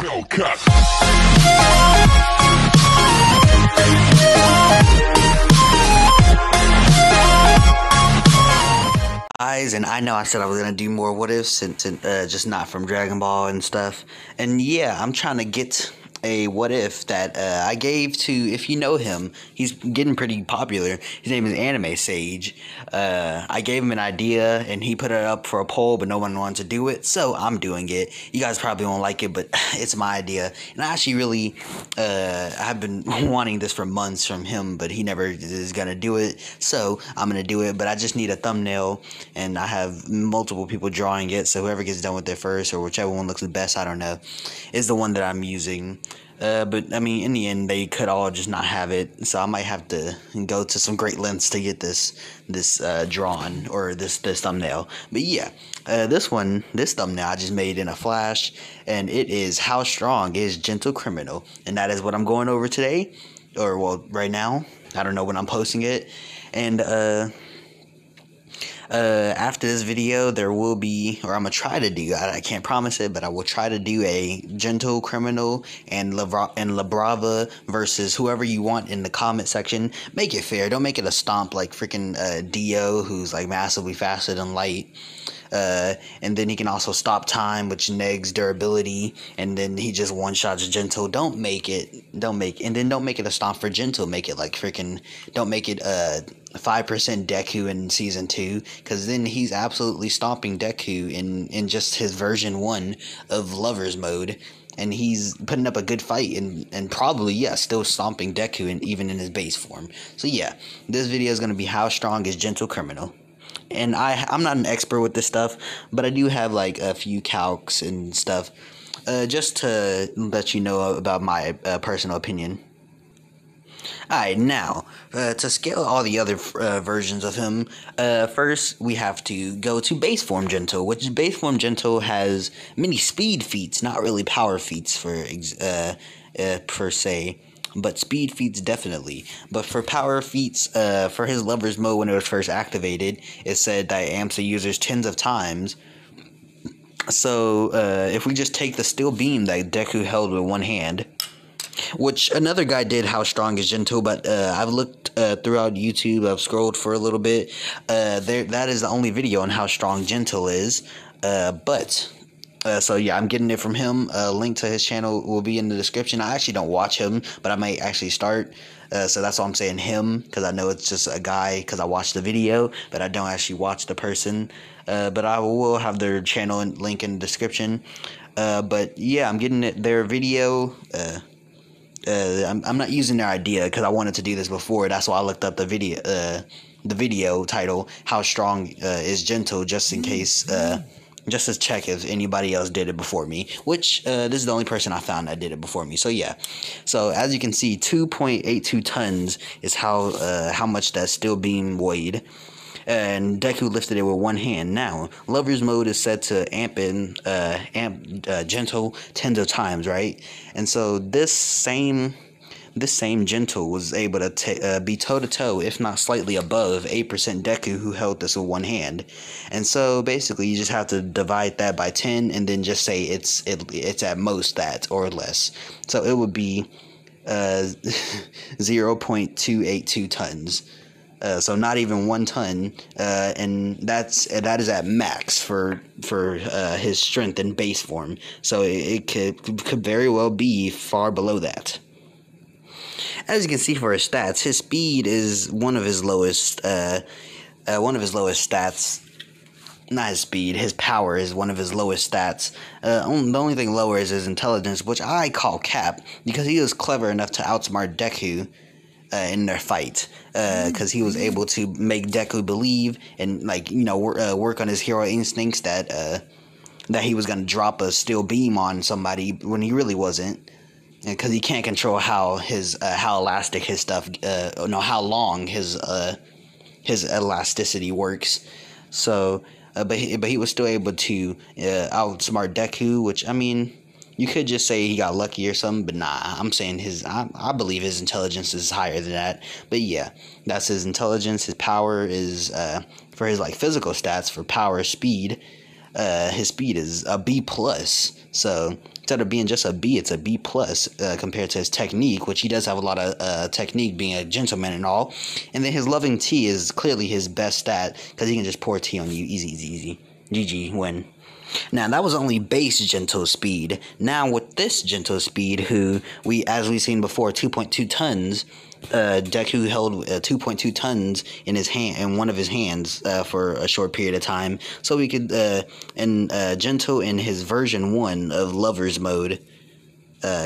Guys, and I know I said I was gonna do more what ifs, and just not from Dragon Ball and stuff. And yeah, I'm trying to get a what if that I gave to, if you know him, he's getting pretty popular. His name is Anime Sage. I gave him an idea and he put it up for a poll, but no one wanted to do it, so I'm doing it. You guys probably won't like it, but it's my idea, and I actually really I've been wanting this for months from him, but he never is gonna do it, so I'm gonna do it. But I just need a thumbnail, and I have multiple people drawing it, so whoever gets done with it first, or whichever one looks the best, I don't know, is the one that I'm using. But I mean, in the end, they could all just not have it, so I might have to go to some great lengths to get this drawn, or this thumbnail. But yeah, this thumbnail I just made in a flash, and it is how strong is Gentle Criminal, and that is what I'm going over today, or well, right now. I don't know when I'm posting it, and after this video, there will be, or I'm gonna try to do, I can't promise it, but I will try to do a Gentle Criminal and La Brava versus whoever you want in the comment section. Make it fair. Don't make it a stomp like freaking Dio, who's like massively faster than Light. And then he can also stop time, which negs durability, and then he just one-shots Gentle. Don't make it a stomp for Gentle. Make it like freaking, don't make it 5% Deku in season 2, because then he's absolutely stomping Deku in just his version 1 of Lover's Mode, and he's putting up a good fight, and probably, yeah, still stomping Deku even in his base form. So yeah, this video is going to be how strong is Gentle Criminal. And I'm not an expert with this stuff, but I do have like a few calcs and stuff, just to let you know about my personal opinion. Alright, now, to scale all the other versions of him, first we have to go to base form Gentle, which base form Gentle has many speed feats, not really power feats per se. But speed feats definitely. But for power feats, for his Lover's Mode when it was first activated, it said that it amps the users tens of times. So if we just take the Steel Beam that Deku held with one hand, which another guy did how strong is Gentle, but I've looked throughout YouTube, I've scrolled for a little bit, that is the only video on how strong Gentle is, so yeah, I'm getting it from him. Link to his channel will be in the description. I actually don't watch him, but I might actually start. So that's why I'm saying him, because I know it's just a guy, because I watched the video, but I don't actually watch the person. But I will have their channel link in the description. But yeah, I'm getting their video. I'm not using their idea, because I wanted to do this before. That's why I looked up the video title, how strong is Gentle, just in case. Just to check if anybody else did it before me, which this is the only person I found that did it before me. So yeah, so as you can see, 2.82 tons is how much that Steel Beam weighed, and Deku lifted it with one hand. Now, Lover's Mode is set to amp Gentle tens of times, right? And so this same Gentle was able to be toe-to-toe, if not slightly above, 8% Deku, who held this with one hand. And so basically you just have to divide that by 10 and then just say it's at most that or less. So it would be 0.282 tons. So not even 1 ton, and that is at max for his strength in base form. So it could very well be far below that. As you can see for his stats, his speed is one of his lowest stats. Not his speed, his power is one of his lowest stats. The only thing lower is his intelligence, which I call cap, because he was clever enough to outsmart Deku in their fight, because he was able to make Deku believe and, like, you know, work on his hero instincts that he was gonna drop a Steel Beam on somebody when he really wasn't. Because he can't control how elastic his stuff, how long his elasticity works. So, but he was still able to outsmart Deku, which, I mean, you could just say he got lucky or something, but nah, I'm saying I believe his intelligence is higher than that. But yeah, that's his intelligence. His power is for his like physical stats for power speed. His speed is a B+. So instead of being just a B, it's a B plus compared to his technique, which he does have a lot of technique, being a gentleman and all. And then his loving tea is clearly his best stat because he can just pour tea on you, easy. GG, win. Now, that was only base gentle speed. Now, with this gentle speed, who as we've seen before, 2.2 tons, Deku held 2.2 tons in his hand, in one of his hands, for a short period of time. So we could, gentle in his version 1 of Lover's Mode,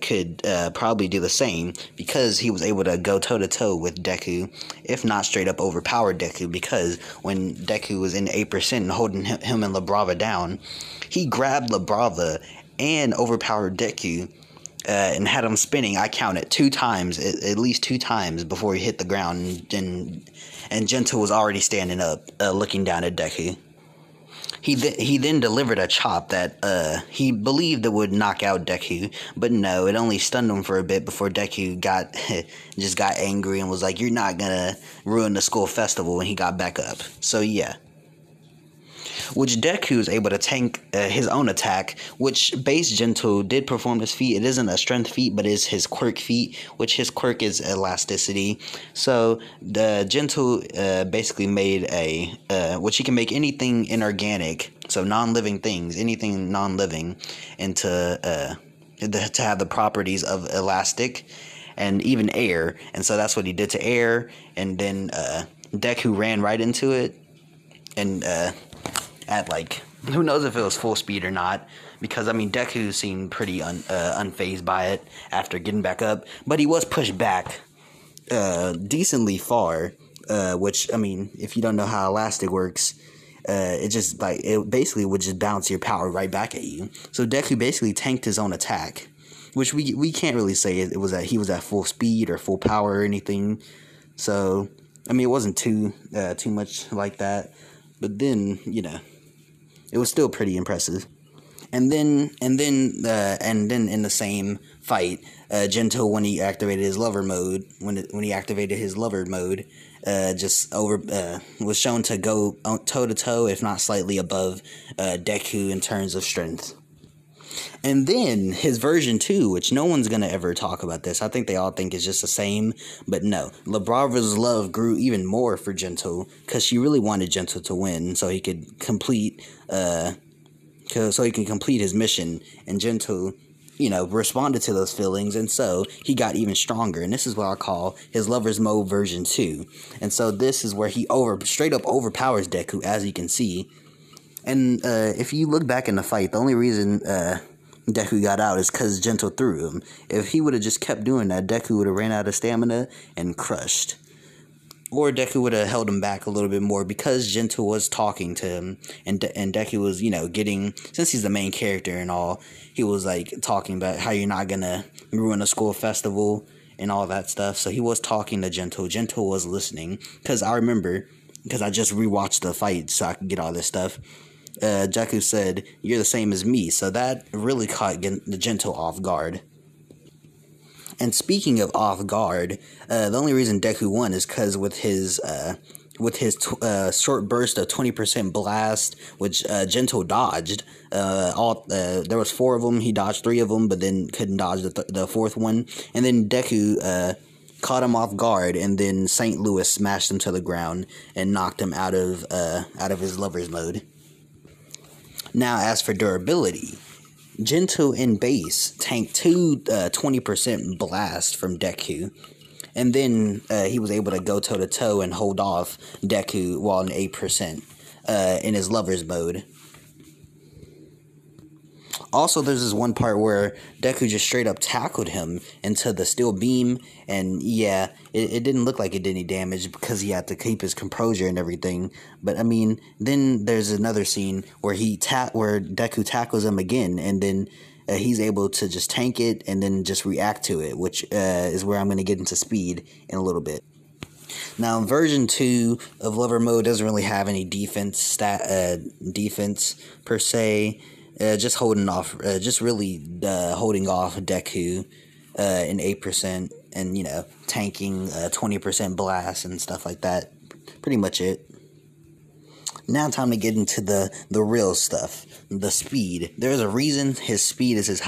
could probably do the same because he was able to go toe-to-toe with Deku, if not straight up overpower Deku, because when Deku was in 8% and holding him and Labrava down, he grabbed Labrava and overpowered Deku and had him spinning. I counted 2 times, at least 2 times before he hit the ground, and Gentle was already standing up, looking down at Deku. He then delivered a chop that he believed it would knock out Deku, but no, it only stunned him for a bit before Deku got angry and was like, "You're not gonna ruin the school festival," and he got back up. So yeah. Which Deku is able to tank his own attack, which base Gentle did perform this feat. It isn't a strength feat, but is his quirk feat, which his quirk is elasticity. So the Gentle basically made which he can make anything inorganic, so non-living things, anything non-living, to have the properties of elastic and even air. And so that's what he did to air, and then Deku ran right into it, and at like, who knows if it was full speed or not, because I mean Deku seemed pretty unfazed by it after getting back up, but he was pushed back decently far, which, I mean, if you don't know how elastic works, it basically would just bounce your power right back at you. So Deku basically tanked his own attack, which we can't really say it was that he was at full speed or full power or anything. So I mean, it wasn't too much like that, but then, you know, it was still pretty impressive. And then in the same fight, Gento, when he activated his lover mode, was shown to go toe to toe, if not slightly above Deku in terms of strength. And then his version 2, which no one's gonna ever talk about this. I think they all think it's just the same, but no. Labrava's love grew even more for Gento because she really wanted Gento to win, so he could complete his mission. And Gento, you know, responded to those feelings, and so he got even stronger. And this is what I call his Lover's Mode version 2. And so this is where he straight up overpowers Deku, as you can see. And if you look back in the fight, the only reason Deku got out is because Gento threw him. If he would have just kept doing that, Deku would have ran out of stamina and crushed. Or Deku would have held him back a little bit more because Gento was talking to him. And Deku was, you know, since he's the main character and all, he was like talking about how you're not going to ruin a school festival and all that stuff. So he was talking to Gento. Gento was listening. Because I remember, because I just rewatched the fight so I could get all this stuff. Deku said, "You're the same as me," so that really caught the Gento off guard. And speaking of off guard, the only reason Deku won is because with his short burst of 20% blast, which Gento dodged, there was 4 of them, he dodged 3 of them, but then couldn't dodge the 4th one, and then Deku caught him off guard, and then St. Louis smashed him to the ground and knocked him out of his lover's mode. Now, as for durability, Gento in base tanked 2 20% blast from Deku, and then he was able to go toe-to-toe and hold off Deku while in 8% in his lover's mode. Also, there's this one part where Deku just straight up tackled him into the steel beam, and yeah, it didn't look like it did any damage because he had to keep his composure and everything. But I mean, then there's another scene where where Deku tackles him again, and then he's able to just tank it and then just react to it, which is where I'm going to get into speed in a little bit. Now, version 2 of Lover Mode doesn't really have any defense per se. Just holding off Deku in 8% and, you know, tanking 20% blast and stuff like that. Pretty much it. Now time to get into the real stuff. The speed. There's a reason his speed is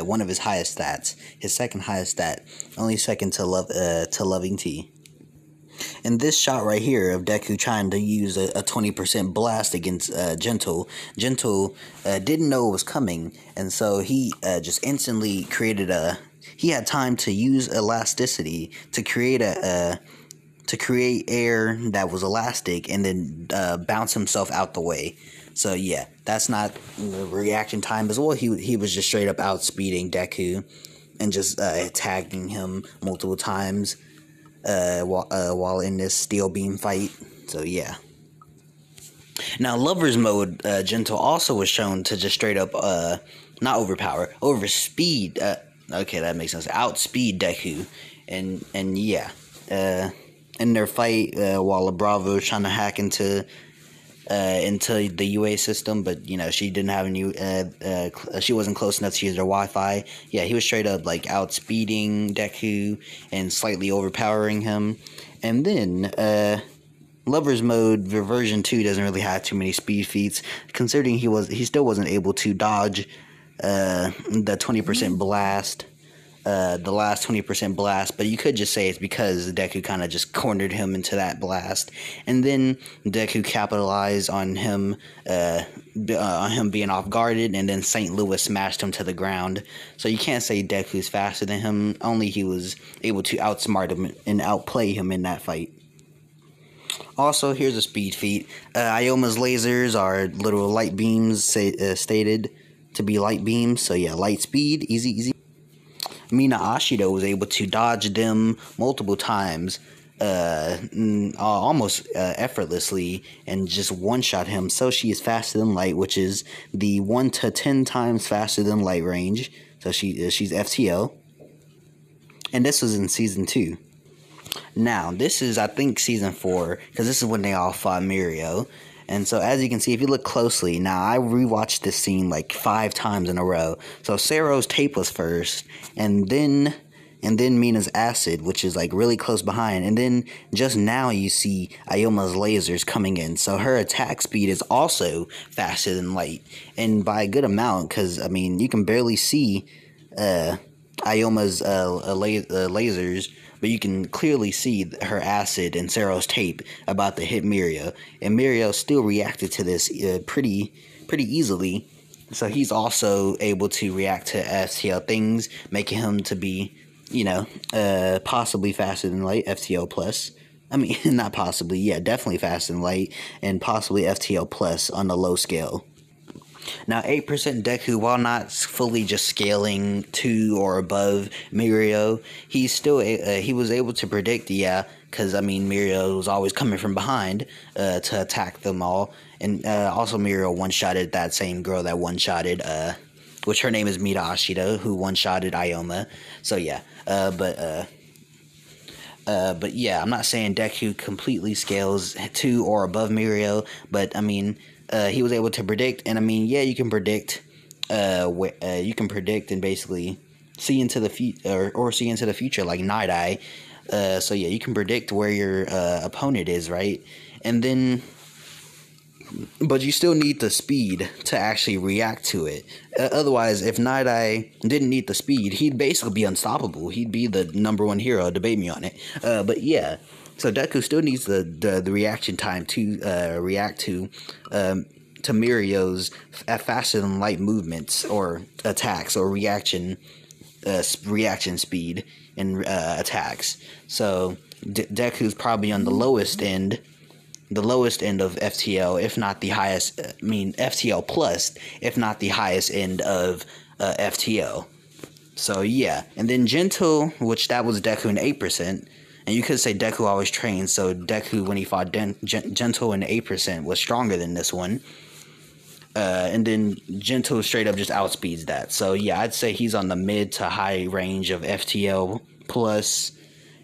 one of his highest stats. His second highest stat, only second to Loving T. In this shot right here of Deku trying to use a 20% blast against Gentle, Gentle didn't know it was coming, and so he just instantly created he had time to use elasticity to create air that was elastic and then bounce himself out the way. So yeah, that's not the reaction time as well. He was just straight up outspeeding Deku and just attacking him multiple times while in this steel beam fight. So yeah. Now Lover's Mode Gentle also was shown to just straight up not overpower, overspeed. Okay, that makes sense. Outspeed Deku, and yeah. In their fight, while Bravo was trying to hack into the UA system, but you know she didn't have any. She wasn't close enough to use their Wi-Fi. Yeah, he was straight up like outspeeding Deku and slightly overpowering him. And then Lover's Mode version 2 doesn't really have too many speed feats, considering he still wasn't able to dodge the 20% blast. The last 20% blast, but you could just say it's because Deku kind of just cornered him into that blast, and then Deku capitalized on him being off guarded, and then St. Louis smashed him to the ground. So you can't say Deku's faster than him. Only he was able to outsmart him and outplay him in that fight. Also, here's a speed feat. Ioma's lasers are literal light beams, stated to be light beams. So yeah, light speed, easy. Mina Ashido was able to dodge them multiple times, almost effortlessly, and just one-shot him. So she is faster than light, which is the 1 to 10 times faster than light range. So she's FTL. And this was in Season 2. Now, this is, I think, Season 4, because this is when they all fought Mirio. And so, as you can see, if you look closely, now I rewatched this scene like 5 times in a row. So Sero's tape was first, and then Mina's acid, which is like really close behind. And then just now you see Ioma's lasers coming in. So her attack speed is also faster than light, and by a good amount, because I mean you can barely see Ioma's lasers. But you can clearly see her acid and Sero's tape about to hit Mirio. And Mirio still reacted to this pretty easily. So he's also able to react to FTL things, making him to be, possibly faster than light, FTL plus. I mean, not possibly, yeah, definitely faster than light, and possibly FTL plus on the low scale. Now, 8% Deku, while not fully just scaling to or above Mirio, he's still he was able to predict, because I mean Mirio was always coming from behind to attack them all, and also Mirio one-shotted that same girl that one-shotted, which her name is Mina Ashido, who one-shotted Ioma. So yeah, but yeah, I'm not saying Deku completely scales to or above Mirio, but I mean. He was able to predict, and I mean, yeah, you can predict, and basically see into the future, or see into the future like Night Eye. So yeah, you can predict where your opponent is, right? And then, but you still need the speed to actually react to it. Otherwise, if Night Eye didn't need the speed, he'd basically be unstoppable. He'd be the #1 hero. Debate me on it. But yeah. So Deku still needs the reaction time to react to Mirio's faster than light movements or attacks or reaction speed and attacks. So Deku's probably on the lowest end of FTL, if not the highest. I mean FTL plus, if not the highest end of FTL. So yeah, and then Gentle, which that was Deku in 8%. And you could say Deku always trains, so Deku, when he fought Gentle in 8%, was stronger than this one. And then Gentle straight up just outspeeds that. So yeah, I'd say he's on the mid to high range of FTL plus,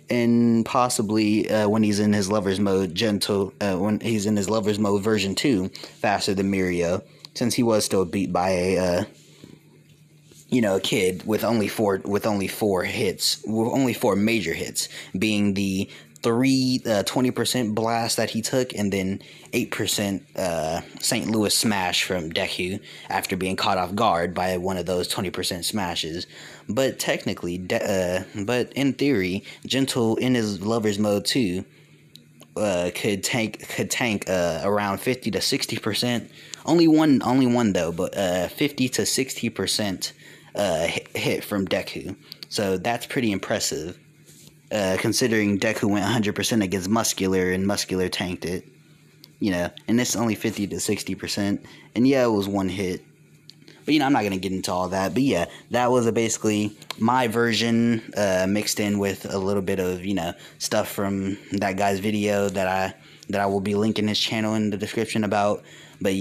and possibly when he's in his Lover's Mode, Gentle, when he's in his Lover's Mode version 2, faster than Mirio, since he was still beat by a kid with only four major hits, being the 20% blast that he took, and then 8% St. Louis smash from Deku after being caught off guard by one of those 20% smashes. But technically, but in theory, Gentle in his lover's mode too could tank around 50 to 60%. Only one though, but 50 to 60% hit from Deku. So that's pretty impressive. Considering Deku went 100% against Muscular and Muscular tanked it, and it's only 50 to 60%, and yeah, it was one hit. But I'm not gonna get into all that. But yeah, that was basically my version mixed in with a little bit of stuff from that guy's video that I will be linking his channel in the description about